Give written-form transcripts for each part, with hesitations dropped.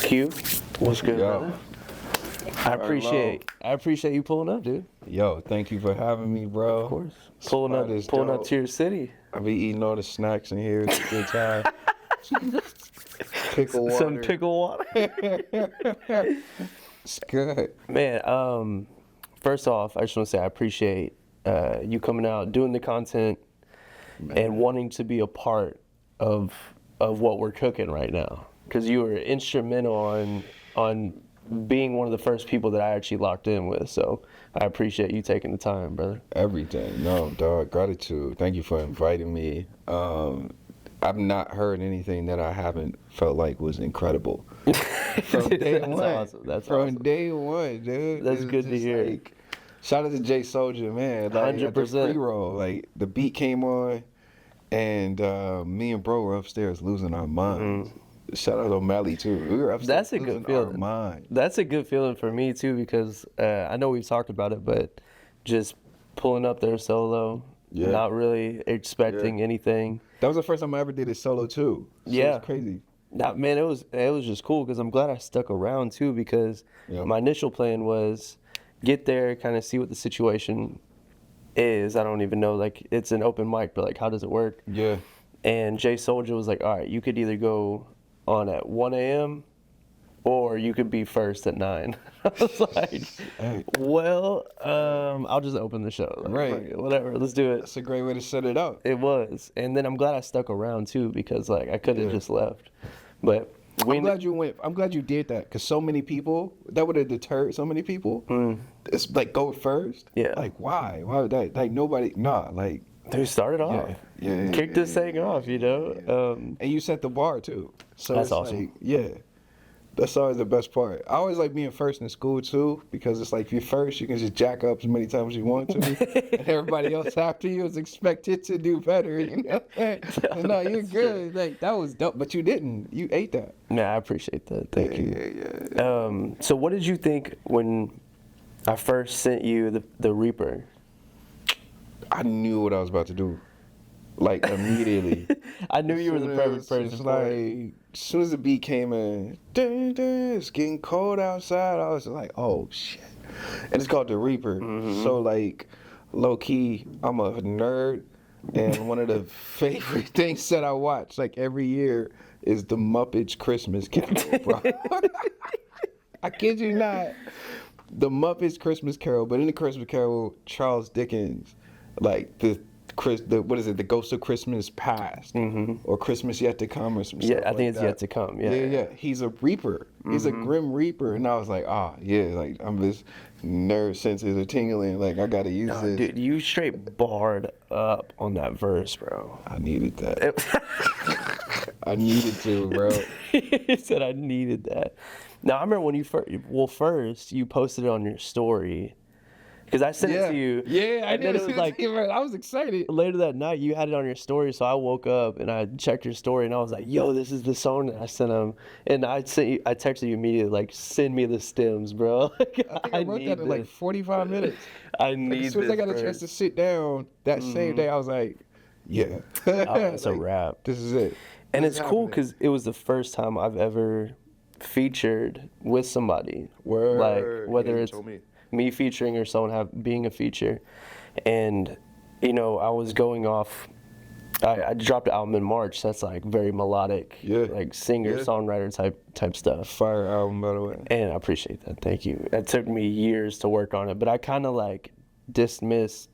Q, what's good, Yo. brother? I appreciate you pulling up, dude. Yo, thank you for having me, bro. Of course. Pulling up to your city. I be eating all the snacks in here. It's a good time. Pickle water. Some pickle water. It's good. Man, first off, I just want to say I appreciate you coming out, doing the content, and wanting to be a part of what we're cooking right now. Because you were instrumental on being one of the first people that I actually locked in with. So I appreciate you taking the time, brother. Everything. No, dog. Gratitude. Thank you for inviting me. I've not heard anything that I haven't felt like was incredible. From day one. Awesome. That's From awesome. day one, dude. That's good to hear. Like, shout out to Soulja, man. Like, 100%. Pre-roll, like the beat came on, and me and bro were upstairs losing our minds. Shout out O'Malley too. We were upstairs. That's a losing good feeling. Our mind. That's a good feeling for me too, because I know we've talked about it, but just pulling up there solo, not really expecting anything. That was the first time I ever did it solo too. So it's crazy. Nah, man, it was just cool because I'm glad I stuck around too, because my initial plan was get there, kind of see what the situation is. I don't even know, like, it's an open mic, but like, how does it work? Yeah. And Soulja was like, all right, you could either go on at 1 a.m. or you could be first at 9. I was like, well, I'll just open the show. Like, Right. Whatever, let's do it. That's a great way to set it up. It was. And then I'm glad I stuck around too, because like I could have just left. But I'm glad you went. I'm glad you did that, because so many people, that would have deterred so many people. It's like, go first. Yeah. Like, why? Why would that? Like, nobody, like. They started off. Kicked this thing off, you know. And you set the bar too. So that's it's awesome. Like, that's always the best part. I always like being first in school too, because it's like, if you're first, you can just jack up as many times as you want to, and everybody else after you is expected to do better. You know, no, you're good. Like, that was dope, but you didn't. You ate that. Man, I appreciate that. Thank you. Yeah. So what did you think when I first sent you the Reaper? I knew what I was about to do, like, immediately. I knew you were the perfect person It's for it. like, as soon as the beat came in, dun, dun, it's getting cold outside, I was like, oh shit. And it's called The Reaper. So like, low key, I'm a nerd, and one of the favorite things that I watch like every year is the Muppets Christmas Carol, bro. I kid you not. The Muppets Christmas Carol, but in the Christmas Carol, Charles Dickens, like the what is it? The Ghost of Christmas Past, or Christmas Yet to Come, or some stuff. I think it's that. Yet to Come. Yeah. Yeah. He's a reaper. He's a grim reaper, and I was like, like, I'm this nerve senses are tingling. Like, I gotta use this. Dude, you straight barred up on that verse, bro. I needed that. I needed to, bro. He said I needed that. Now I remember when you first you posted it on your story. Because I sent it to you. Yeah, I did. It was like, I was excited. Later that night, you had it on your story, so I woke up and I checked your story, and I was like, "Yo, this is the song that I sent him." And I texted you immediately, like, "Send me the stems, bro." I wrote that in like 45 minutes. I need this. As soon as I got a chance to sit down that same day, I was like, "Yeah, it's a like, wrap. This is it." And it's cool because it was the first time I've ever featured with somebody. Word. Like, whether it's me featuring or someone being a feature. And, you know, I was going off, I dropped an album in March that's like very melodic, like singer, songwriter type stuff. Fire album, by the way. And I appreciate that, thank you. It took me years to work on it, but I kind of like dismissed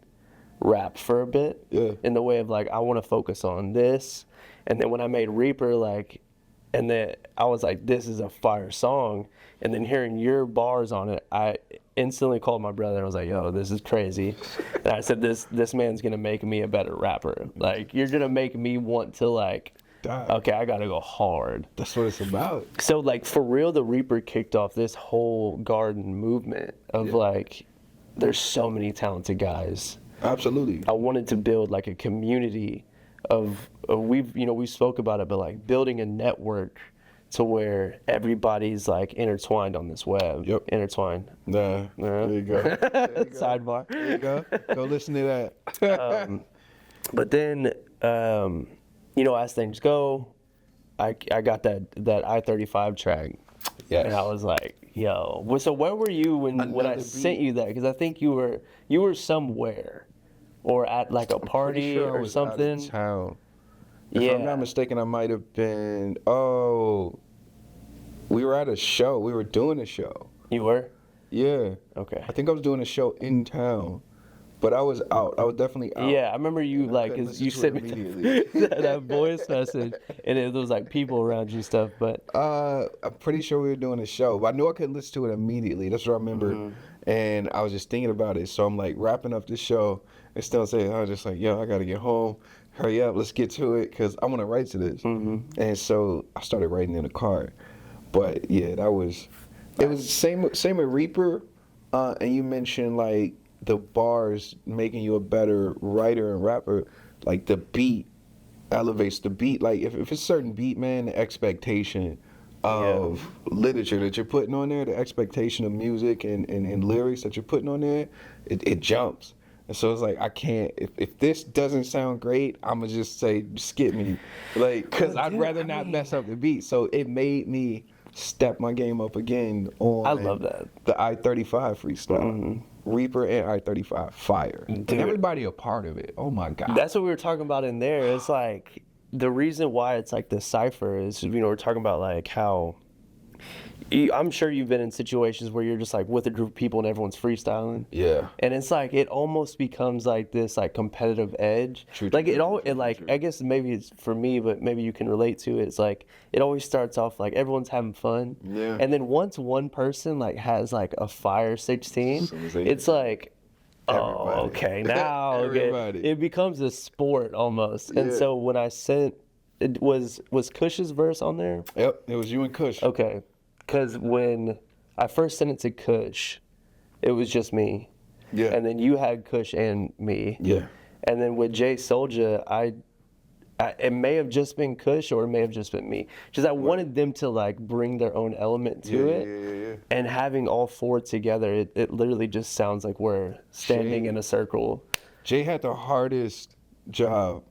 rap for a bit in the way of like, I want to focus on this. And then when I made Reaper, like, and then I was like, this is a fire song. And then hearing your bars on it, I instantly called my brother and I was like, yo, this is crazy. And I said, this man's gonna make me a better rapper. Like, you're gonna make me want to, like, okay, I gotta go hard. That's what it's about. So, like, for real, the Reaper kicked off this whole garden movement of like, there's so many talented guys. Absolutely. I wanted to build like a community of we spoke about it, but like building a network to where everybody's like intertwined on this web. Intertwined. There you go. Sidebar. There you go. Go listen to that. But then, as things go, I got that I-35 track Yes. And I was like, yo. Well, so where were you when I Another sent beat. you that? Because I think you were somewhere, or at like a Pretty party sure I or was out something. of town. If I'm not Yeah. mistaken, I might have been. Oh, we were at a show. We were doing a show. You were? Yeah. Okay. I think I was doing a show in town, but I was out. I was definitely out. Yeah, I remember you And I like couldn't 'cause listen you to sent it me immediately. that voice message, and there was like people around you and stuff. But I'm pretty sure we were doing a show, but I knew I couldn't listen to it immediately. That's what I remember. And I was just thinking about it. So I'm like wrapping up the show and still saying, I was just like, yo, I got to get home. Hurry up, let's get to it because I want to write to this. And so I started writing in the car. But yeah, it was same with Reaper. And you mentioned like the bars making you a better writer and rapper. Like the beat elevates the beat. Like if it's a certain beat, man, the expectation of literature that you're putting on there, the expectation of music and lyrics that you're putting on there, it jumps. And so it's like, I can't, if this doesn't sound great, I'm going to just say, skip me. Like, because I'd rather not mess up the beat. So it made me step my game up again on I love that. the I-35 freestyle. Reaper and I-35, fire. Dude. And everybody a part of it. Oh my God. that's what we were talking about in there. It's like the reason why it's like the cipher is, we're talking about like how I'm sure you've been in situations where you're just like with a group of people and everyone's freestyling. Yeah. And it's like it almost becomes like this like competitive edge. True, like it all true, it like true. I guess maybe it's for me, but maybe you can relate to it. It's like it always starts off like everyone's having fun. Yeah. And then once one person like has like a fire 16, So they- it's like oh, Everybody. okay, now Everybody. it becomes a sport almost. And Yeah. so when I sent it was Cush's verse on there? Yep, it was you and Cush. Okay. Because when I first sent it to Cush, it was just me. Yeah. And then you had Cush and me. Yeah. And then with Soulja, it may have just been Cush or it may have just been me. Because I wanted them to like bring their own element to it. Yeah. And having all four together, it literally just sounds like we're standing Jay- in a circle. Jay had the hardest job.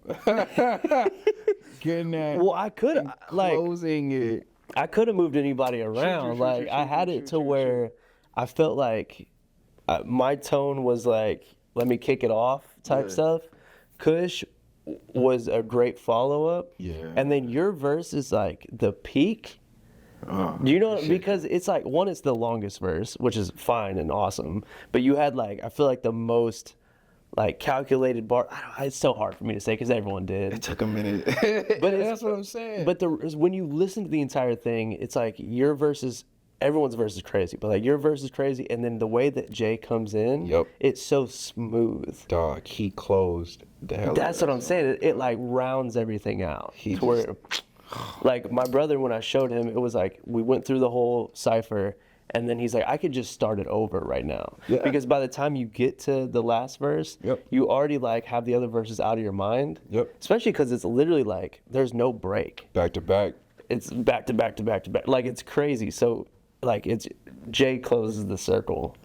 Getting that. Well, I could like closing it. I could have moved anybody around. Like I had it to where I felt like my tone was like, let me kick it off type stuff. Cush was a great follow up. Yeah. And then your verse is like the peak. Do you know? Because it's like one, it's the longest verse, which is fine and awesome. But you had like I feel like the most like calculated bar. It's so hard for me to say because everyone did. It took a minute. But that's what I'm saying. But when you listen to the entire thing, it's like your verse everyone's verse is crazy, but like your verse is crazy, and then the way that Jay comes in, it's so smooth. Dog, he closed the hell. That's what I'm saying. It like rounds everything out. He to where, like my brother, when I showed him, it was like we went through the whole cipher. And then he's like, I could just start it over right now. Yeah. Because by the time you get to the last verse, you already like have the other verses out of your mind. Especially because it's literally like there's no break. Back to back. It's back to back to back to back. Like it's crazy. So like it's Jay closes the circle.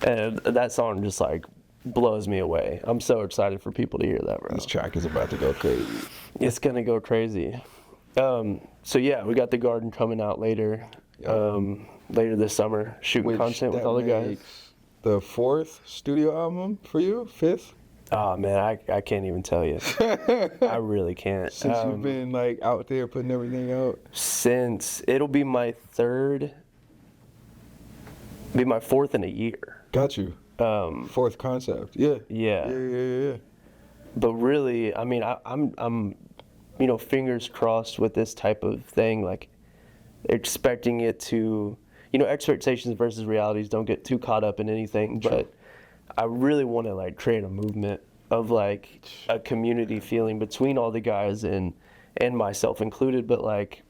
And that song just like blows me away. I'm so excited for people to hear that, bro. This track is about to go crazy. It's gonna go crazy. So yeah, we got The Garden coming out later. Later this summer, shooting content with all the guys. The 4th studio album for you? 5th? Oh man, I can't even tell you. I really can't. Since you've been like out there putting everything out? Since it'll be my 4th in a year. Got you. 4th concept. Yeah. Yeah. But really, I mean, I'm fingers crossed with this type of thing, like expecting it to, expectations versus realities, don't get too caught up in anything, but I really want to like create a movement of like a community feeling between all the guys and myself included, but like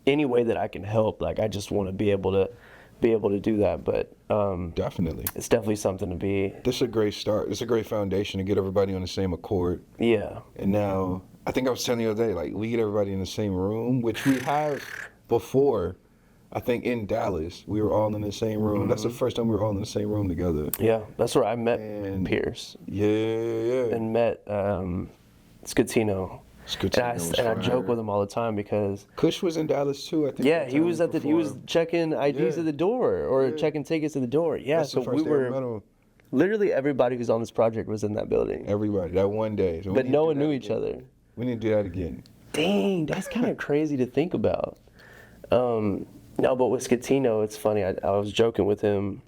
any way that I can help, like I just want to be able to do that. But definitely, it's definitely something to be. This is a great start. It's a great foundation to get everybody on the same accord. Yeah. And now, I think I was telling you the other day, like we get everybody in the same room, which we have before. I think in Dallas, we were all in the same room. Mm-hmm. That's the first time we were all in the same room together. Yeah, that's where I met Pierce. Yeah. And met Scuttino. Scuttino was And I fire. joke with him all the time because Kush was in Dallas too, I think. yeah, that he time was he was performed. checking IDs Yeah. at the door or Yeah. checking tickets at the door. Yeah, That's so the first we day I were met him. literally everybody who's on this project was in that building, Everybody, that one day. So we but need to no do one that knew each again. other. We need to do that again. Dang, that's kind of crazy to think about. No, but with Scuttino, it's funny. I was joking with him.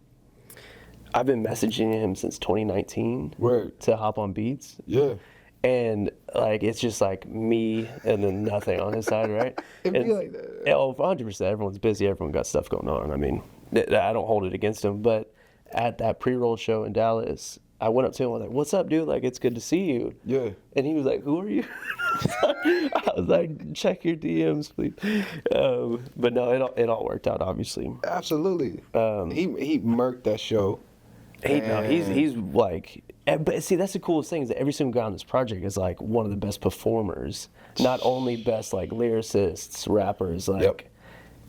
I've been messaging him since 2019 Word. to hop on beats. Yeah. And like it's just like me and then nothing on his side, right? It be And, like that. Oh, 100%. Everyone's busy. Everyone got stuff going on. I mean, I don't hold it against him. But at that pre-roll show in Dallas, I went up to him. I was like, "What's up, dude? Like, it's good to see you." Yeah. And he was like, "Who are you?" I was like, "Check your DMs, please." But no, it all worked out, obviously. Absolutely. He murked that show. He's like, but see, that's the coolest thing is that every single guy on this project is like one of the best performers, not only best like lyricists, rappers, like. Yep.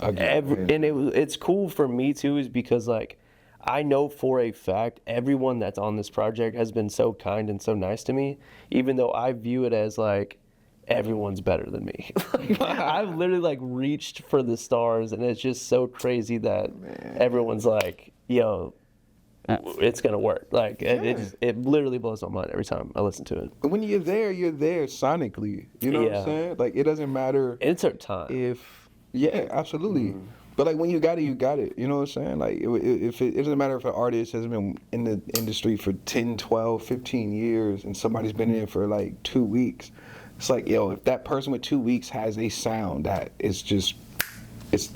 And it's cool for me too, is because like I know for a fact everyone that's on this project has been so kind and so nice to me, even though I view it as like everyone's better than me. I've literally like reached for the stars, and it's just so crazy that everyone's like, "Yo, it's gonna work." Like it literally blows my mind every time I listen to it. When you're there sonically. You know what I'm saying? Like it doesn't matter It took time. Yeah, absolutely. But like when you got it, you got it. You know what I'm saying? Like it doesn't matter if an artist has been in the industry for 10, 12, 15 years and somebody's been in it for like 2 weeks. It's like, yo, if that person with 2 weeks has a sound that is just, it's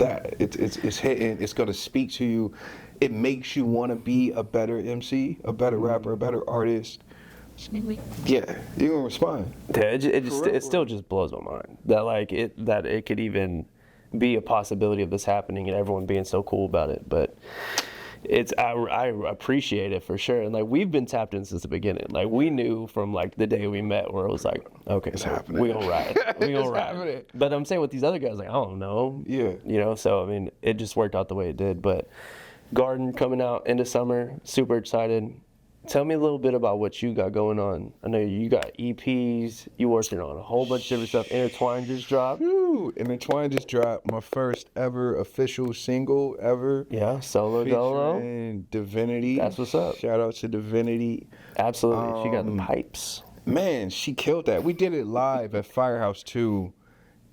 hitting, it's gonna speak to you. It makes you want to be a better MC, a better rapper, a better artist. Yeah, you're gonna respond. Yeah, it still just blows my mind that it could even be a possibility of this happening and everyone being so cool about it. But I appreciate it for sure. And like we've been tapped in since the beginning. Like we knew from like the day we met where it was like, okay, It's so happening. we gonna ride. We gonna It's ride. happening. But I'm saying with these other guys, like I don't know. Yeah. You know, so I mean it just worked out the way it did. But Garden coming out into summer, super excited. Tell me a little bit about what you got going on. I know you got EPs, you working on a whole bunch of different stuff. Intertwine just dropped. Woo! Intertwine just dropped my first ever official single ever. Yeah, solo dolo. Featuring Divinity. That's what's up. Shout out to Divinity. Absolutely. She got the pipes. Man, she killed that. We did it live at Firehouse 2.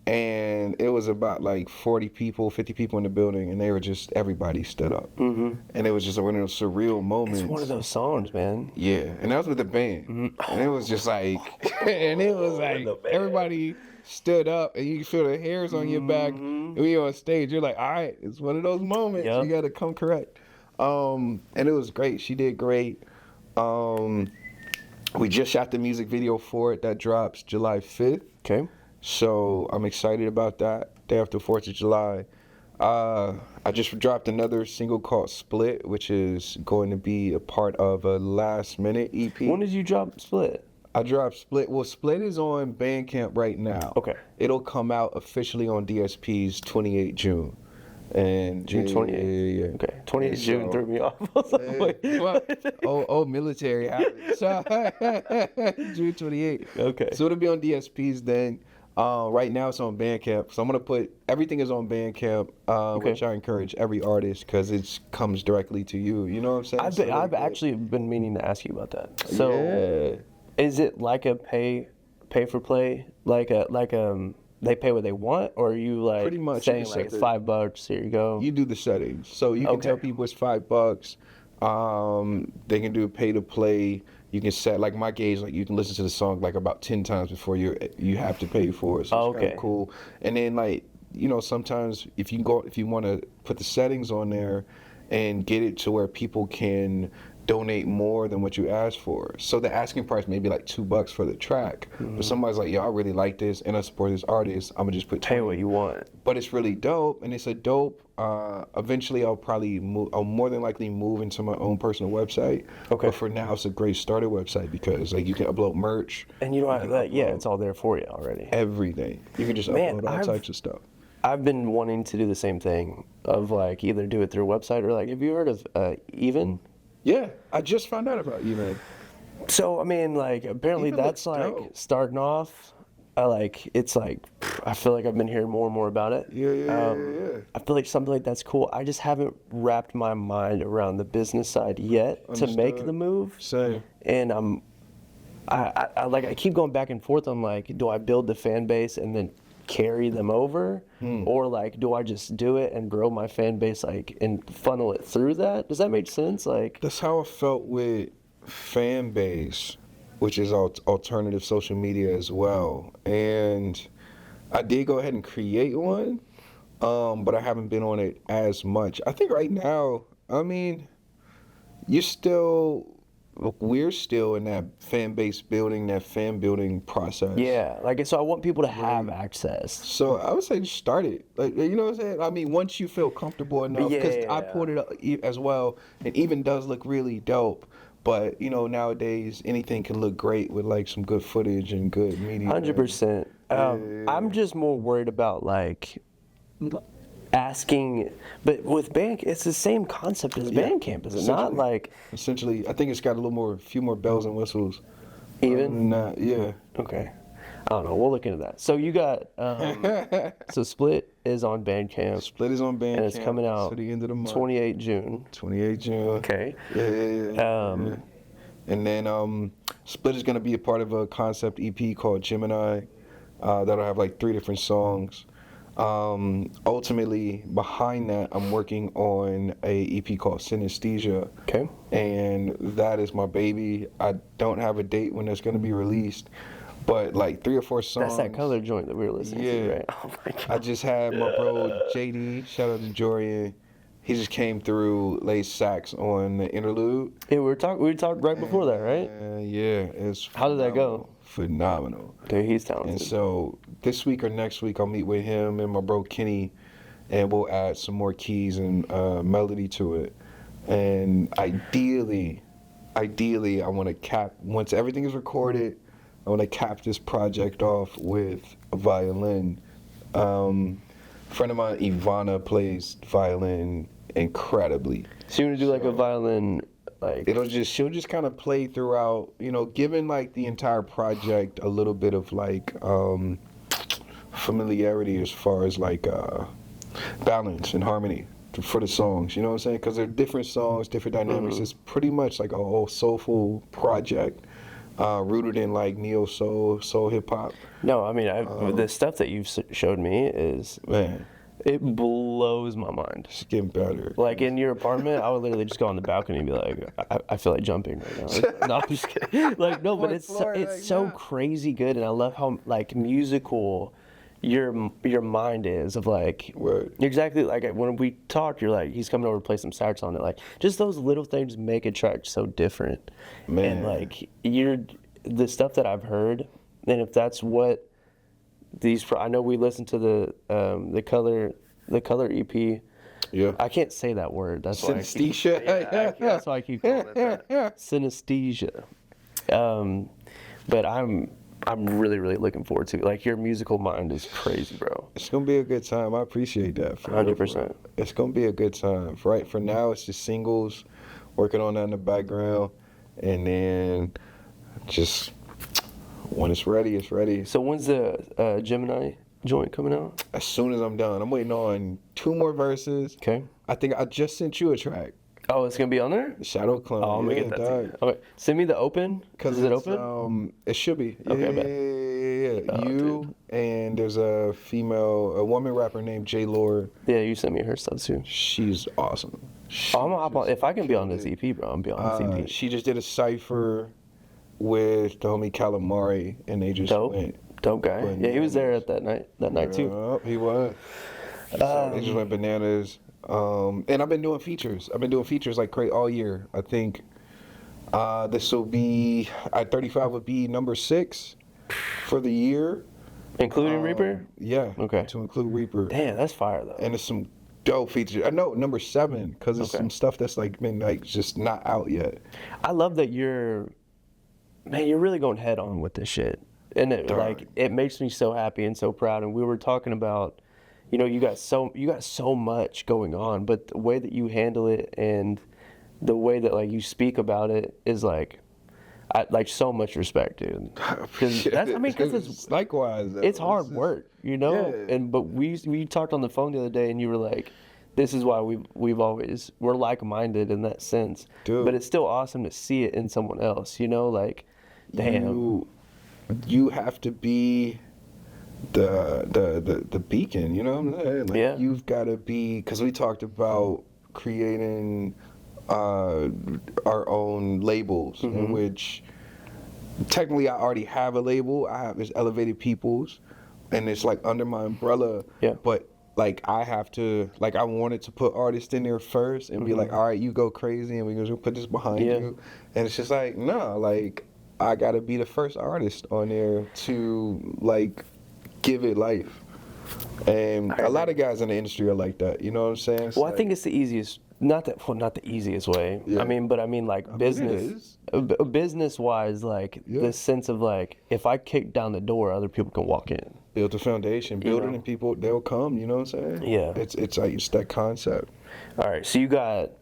And it was about like 40 people, 50 people in the building, and they were just, everybody stood up. Mm-hmm. And it was just one of those surreal moments. It's one of those songs, man. Yeah, and that was with the band. Mm-hmm. And it was just like, everybody stood up, and you can feel the hairs on your back. And we on stage, you're like, all right, it's one of those moments. Yep. You got to come correct. And it was great. She did great. We just shot the music video for it. That drops July 5th. Okay. So I'm excited about that. Day after 4th of July. I just dropped another single called Split, which is going to be a part of a last minute EP. When did you drop Split? I dropped Split. Well, Split is on Bandcamp right now. Okay. It'll come out officially on DSP's 28 June. And June 28th. Yeah. Okay. 28th June threw me off. I was like, wait. Well, military hours. So, June 28th. Okay. So it'll be on DSP's then. Right now it's on Bandcamp, so I'm gonna put everything is on Bandcamp, which I encourage every artist because it comes directly to you. You know what I'm saying? I've actually been meaning to ask you about that. So, is it like a pay for play, like they pay what they want, or are you like Pretty much saying like it's $5, here you go? You do the settings, so you can tell people it's $5. They can do pay to play. You can set, like my gauge, like you can listen to the song like about 10 times before you have to pay for it. So it's kind of cool. And then like, you know, sometimes if you want to put the settings on there and get it to where people can donate more than what you asked for. So the asking price may be like $2 for the track, but somebody's like, yo, I really like this and I support this artist. I'm gonna just put pay what you want. But it's really dope, and it's a dope. Eventually, I'll more than likely move into my own personal website. Okay. But for now, it's a great starter website because like you can upload merch. And you don't have it's all there for you already. Everything. You can just upload all types of stuff. I've been wanting to do the same thing of like either do it through a website or like, have you heard of Even? Yeah, I just found out about Even. So I mean, like apparently Even that's looks like dope. starting off it's like I feel like I've been hearing more and more about it. Yeah. I feel like something like that's cool. I just haven't wrapped my mind around the business side yet to make the move. Same. And I keep going back and forth. I'm like, do I build the fan base and then carry them over, or like do I just do it and grow my fan base like and funnel it through that? Does that make sense? Like That's how I felt with fan base, which is alternative social media as well. And I did go ahead and create one, but I haven't been on it as much. I think right now, I mean, we're still in that fan base building, that fan building process. yeah, like so I want people to have access. So I would say just start it. Like, you know what I'm saying? I mean, once you feel comfortable enough, because I pulled it up as well. It even does look really dope. But, you know, nowadays anything can look great with like some good footage and good media. 100%. I'm just more worried about like asking, but with Bandcamp, it's the same concept as Bandcamp, is it not? Like essentially, I think it's got a few more bells and whistles. even? Yeah. Okay. I don't know. We'll look into that. So you got so Split is on Bandcamp. Split is on Bandcamp. And it's coming out to the end of the month. 28 June. 28 June. Okay. Yeah. And then Split is going to be a part of a concept EP called Gemini that'll have like 3 different songs. Ultimately, behind that, I'm working on a EP called Synesthesia. Okay. And that is my baby. I don't have a date when it's going to be released, but like 3 or 4 songs. That's that color joint that we were listening to, right? Oh my God. I just had my bro JD, shout out to Jorian. He just came through, laid sax on the interlude. Yeah, we talked right before that, right? Yeah, it's How did that go? Phenomenal. Dude, he's talented. And so this week or next week, I'll meet with him and my bro Kenny, and we'll add some more keys and melody to it. And ideally, I want to cap, once everything is recorded, I want to cap this project off with a violin. A friend of mine, Ivana, plays violin incredibly. So you want to do like a violin, like she'll just kind of play throughout, you know, giving like the entire project a little bit of like familiarity as far as like balance and harmony for the songs, you know what I'm saying? Because they're different songs, different dynamics. It's pretty much like a whole soulful project. Rooted in like neo soul hip hop. No, I mean the stuff that you've showed me is, man, it blows my mind. It's getting better. Like in your apartment, I would literally just go on the balcony and be like, I feel like jumping right now. Like, no, I'm just kidding. Like no, but it's so crazy good, and I love how like musical your mind is of like Word. Exactly like when we talk, you're like he's coming over to play some sax on it. Like just those little things make a track so different. Man. And like the stuff that I've heard, and if that's what I know we listened to the color EP. Yeah. I can't say that word. That's why Synesthesia. that's why I keep calling it that. Synesthesia. But I'm really, really looking forward to it. Like, your musical mind is crazy, bro. It's going to be a good time. I appreciate that. 100%. It's going to be a good time. Right for now, it's just singles, working on that in the background. And then just when it's ready, it's ready. So when's the Gemini joint coming out? As soon as I'm done. I'm waiting on 2 more verses. Okay. I think I just sent you a track. Oh, it's going to be on there? Shadow Clone. Oh, I'm going to get that too. Okay. Send me the open. Is it open? It should be. Okay, yeah. You and there's a woman rapper named J. Lord. Yeah, you sent me her stuff too. She's awesome. I'm gonna hop on. If I can be on this EP, bro, I'm be on this EP. She just did a cypher with the homie Calamari, and they just went. Dope guy. Yeah, he was there at that night too. He was. So they just went bananas. And I've been doing features. Like crazy all year. I think this will be at 35 would be number 6 for the year, including Reaper. Yeah. Okay. To include Reaper. Damn, that's fire though. And it's some dope features. I know number 7 because it's some stuff that's like been like just not out yet. I love that you're really going head on with this shit, and it makes me so happy and so proud. And we were talking about, you know, you got so much going on, but the way that you handle it and the way that like you speak about it is like, like so much respect, dude. Because it's likewise. It's hard work, you know. Yeah. But we talked on the phone the other day, and you were like, "This is why we're like-minded in that sense." Dude. But it's still awesome to see it in someone else, you know. Like, damn. You have to be the beacon. You know what I'm saying? Like, yeah. You've got to be, because we talked about creating our own labels, in which technically I already have a label. It's Elevated Peoples, and it's like under my umbrella. Yeah. But like I have to, like I wanted to put artists in there first and be like, all right, you go crazy, and we're gonna put this behind you. And it's just like, no, like I gotta be the first artist on there to like give it life. And a lot of guys in the industry are like that. You know what I'm saying? It's well, like, I think it's the easiest. Not the easiest way. Yeah. I mean like business, business-wise, like the sense of like, if I kick down the door, other people can walk in. Build the foundation, build it, and people, they'll come. You know what I'm saying? Yeah. It's like, it's that concept. All right, so you got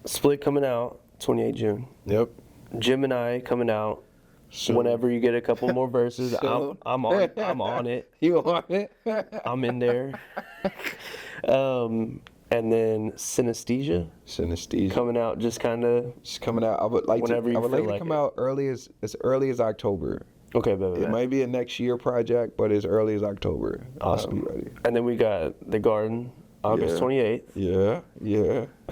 Split coming out 28 June. Yep. Gemini coming out. Soon. Whenever you get a couple more verses, Soon. I'm on it. You on it? I'm in there. And then Synesthesia coming out, just kind of. It's coming out. I would like whenever to. I would like like to come out as early as October. Okay, baby. It might be a next year project, but as early as October. Awesome. I'll be ready. And then we got The Garden, August 28th. Yeah.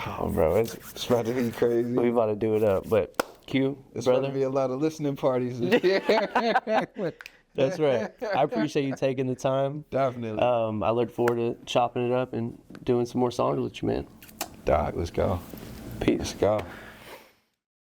Oh, bro, It's about to be crazy. we about to do it up, but Q, It's brother. about to be a lot of listening parties. That's right. I appreciate you taking the time. Definitely. I look forward to chopping it up and doing some more songs with you, man. Doc, let's go. Peace. Let's go.